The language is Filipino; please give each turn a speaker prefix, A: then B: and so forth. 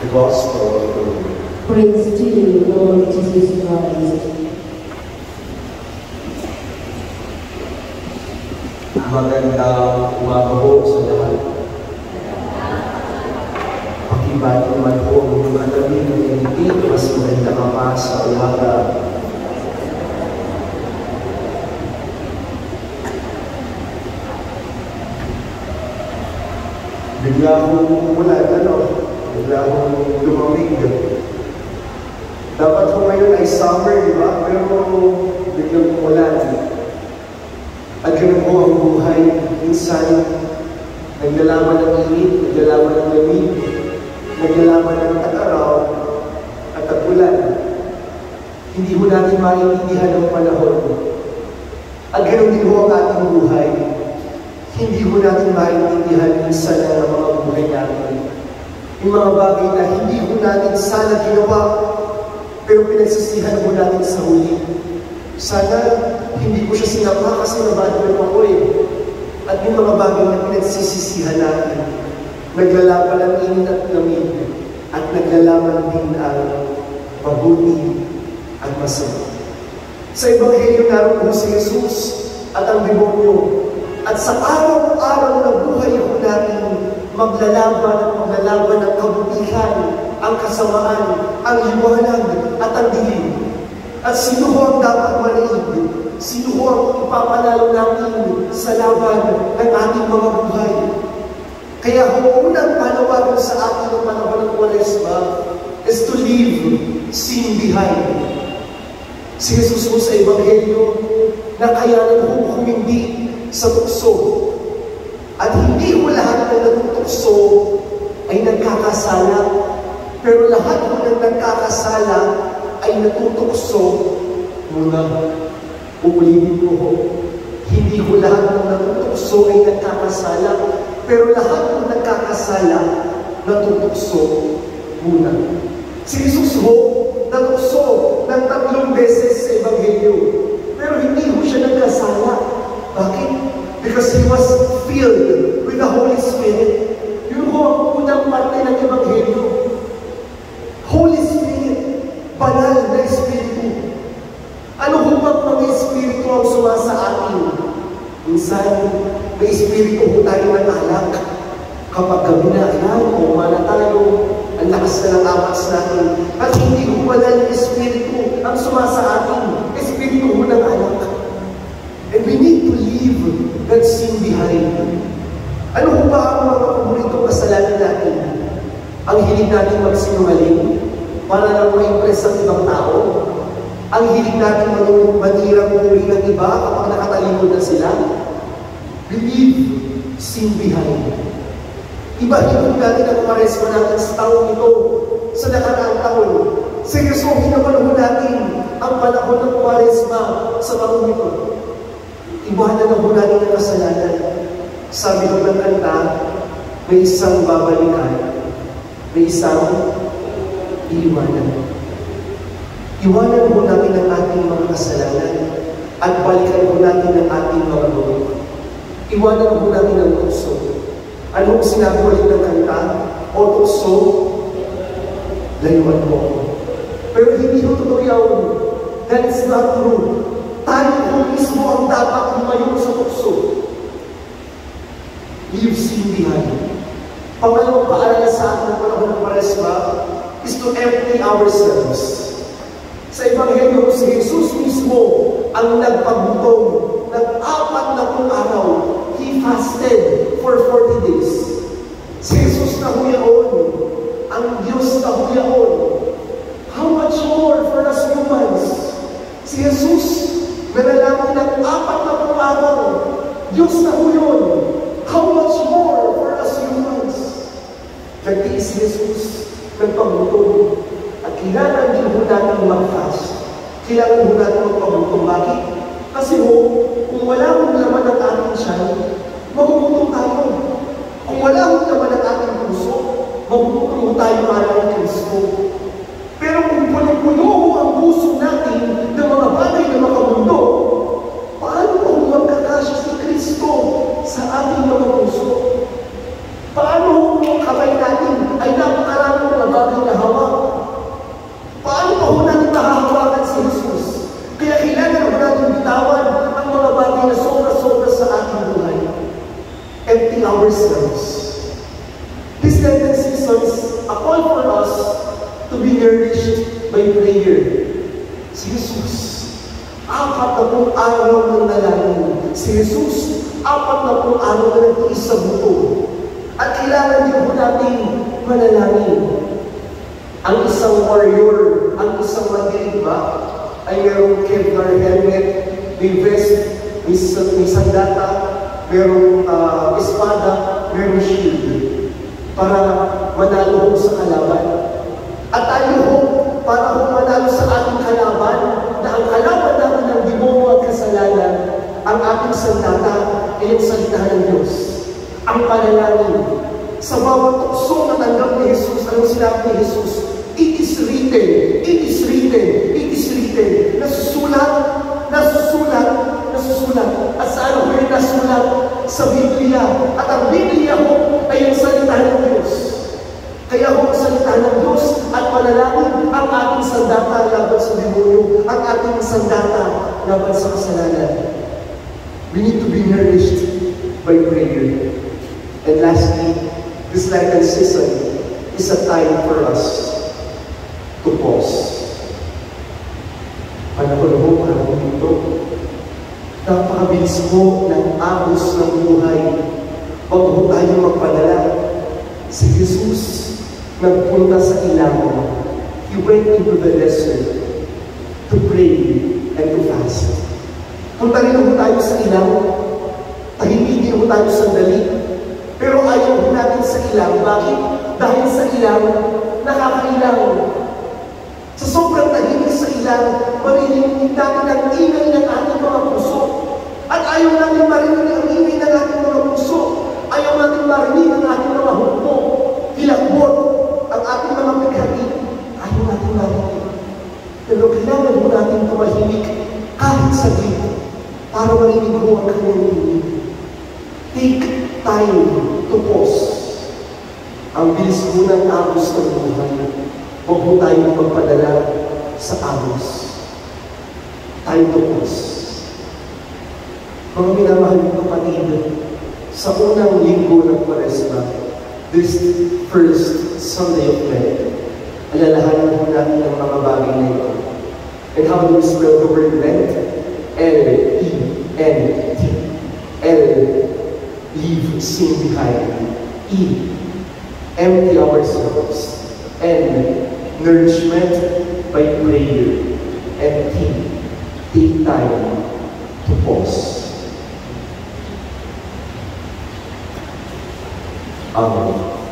A: The Gospel of the Lord.
B: Praise to you, Lord Jesus Christ.
A: Magandang umaga po sa lahat. Pakibati naman po ang inyong alamin ng editing, mas maganda ka pa sa umaga. Bigla akong umulan, bigla akong lumamig. Dapat po ngayon ay summer, di ba? Pero biglang umulan. At ganun po ang buhay. Minsan, naglalaman ng init, naglalaman ng lamig, naglalaman ng tag-araw at tag-ulan. Hindi mo natin maintindihan ang panahon. At ganun din po ang ating buhay. Hindi mo natin maintindihan minsan ang mga buhay natin. Yung mga bagay na hindi mo natin sana ginawa, pero pinagsisihan mo natin sa huli. Sana hindi ko siya sinapa kasi nabadwin ako eh. At yung mga bagay na pinagsisisihan natin, naglalaban ang init at lamig, at naglalaman din ang mabuti at masama. Sa Ebanghelyo naroon po si Jesus at ang demonyo. At sa araw-araw na buhay po natin, maglalaban ang kabutihan, ang kasamaan, ang liwanag at ang dilim. At sino ho ang dapat manaig? Sino ho ang ipapanalo natin sa laban ng ating mga buhay? Kaya ho, unang panawagan sa atin ng panahon ng Kwaresma is to leave sin behind. Si Jesus ho sa Ebanghelyo, nakayanan ho humindi sa tukso. At hindi ho lahat ng natutukso ay nagkakasala. Pero lahat ho ng nagkakasala ay natutukso muna. Uulitin ko ho. Hindi ho lahat ng natutukso ay nagkakasala. Pero lahat ng nagkakasala, natutukso muna. Si Jesus ho, natukso ng 3 beses sa Ebanghelyo. Pero hindi ho siya nagkasala. Bakit? Because He was filled with the Holy Spirit. Yun ho ang unang parte ng Ebanghelyo. Holy Spirit, banal na Espiritu. Ano ho bang mga Espiritu ang sumasa atin? Minsan, may Espiritu ho tayo ng alak. Kapag gabi na, umana tayo, ang lakas na ng amas natin. At hindi ho banal na Espiritu ang sumasa atin. Espiritu ho ng alak. And we need to leave that sin behind. Ano ho ba ang mga paboritong kasalanan natin? Ang hilig natin magsinungaling para lang ma-impress ang ibang tao? Ang hilig natin manirang puri ng iba kapag nakatalikod na sila? We leave sin behind. Ibahin natin ang Kwaresma natin sa taong ito, sa nakaraang taon. Seryosohin naman ho natin ang panahon ng Kwaresma sa taong ito. Ibahan na ho natin ang kasalanan. Sabi ko ng kanta, may isang babalikan, may isang iiwanan. Iwanan po natin ang ating mga kasalanan at balikan po natin ang ating mga loob. Iwanan po natin ang tukso. Ano ang sinabi ulit ng kanta? O tukso, layuan mo. Pero hindi ko totoo yun. That is not true. Tayo po mismo ang dapat lumayo sa tukso. Leave sin behind. Pangalawang paalala sa atin ng panahon ng Kwaresma is to empty ourselves. Sa Ebanghelyo, si Jesus mismo ang nagpagutom ng 40 araw. He fasted for 40 days. Si Jesus na huyaon, ang Diyos na huyaon. How much more for us humans? Si Jesus, nanalangin ng 40 araw. Diyos na huyon. How much more for us humans? Nagtiis si Jesus, nagpagutom. At kailangan din ho natin mag-fast. Kailangan ho natin magpagutom. Bakit? Kasi ho, kung wala hong laman ang ating tiyan, magugutom tayo. Kung wala hong laman ang ating puso, magugutom tayo para kay Kristo. Pero kung puno-puno ho ang puso natin ng mga bagay na makamundo, paano kung magkakasya si Kristo sa ating mga puso? Paano kung kamay natin ay napakaraming mga bagay This Lenten season is a call for us to be nourished by prayer. Si Jesus, 40 araw ng nalangin. Si Jesus, 40 araw na nagtiis sa buto. At kailangan din po natin manalangin. Ang isang warrior, ang isang mandirigma, ay mayroong Kevlar helmet, may vest, may sandata, mayroong espada, mayroong shield, para manalo ho sa kalaban. At tayo ho, para ho manalo sa ating kalaban, na ang kalaban natin ng demonyo at kasalanan, ang ating sandata ay ang salita ng Diyos. Ang panalangin. Sa bawat tukso na tanggap ni Jesus, anong sinabi ni Jesus? It is written, it is written, it is written. Nasusulat, nasusulat, nasusulat. At saan ho yung nasulat? Sa Biblia. At ang Biblia ho ay ang salita ng Diyos. Kaya ho ang salita ng Diyos at panalangin ang ating sandata laban sa demonyo, ang ating sandata laban sa kasalanan. We need to be nourished by prayer. And lastly, this Lenten season is a time for us to pause. Panahon mo, panahon dito. Napakabilis mo ng agos ng buhay. Huwag mo tayo magpadala. Si Jesus nagpunta sa ilang. He went into the desert to pray and to fast. Punta rin mo tayo sa ilang. Tahimigin mo tayo sandali. Pero ayaw mo natin sa ilang. Bakit? Dahil sa ilang, nakakailang. Sa sobrang tahimik sa ilang, maririnig natin ang ingay ng ating mga puso. At ayaw natin marinig ang ingay ng ating mga puso. Ayaw natin marinig ang ating mga hukbo, hilakbot, ang ating mga pagkati. Ayaw natin marinig. Pero kailangan mo natin tumahimik kahit saglit para marinig mo ang kanyang ingay. Take time to pause. Ang bilis mo ng agos ng buhay. Huwag mo tayong magpadala sa agos. Time to pause. Mga minamahal ng kapatid, sa unang linggo ng Kwaresma, this first Sunday of Lent, alalahanin mo natin ang mga bagay na ito. And how do we spell the word Lent? L-E-N-T. L, leave sin behind. E, empty ourselves. N, nourishment by prayer. And T, take time to pause. Amen.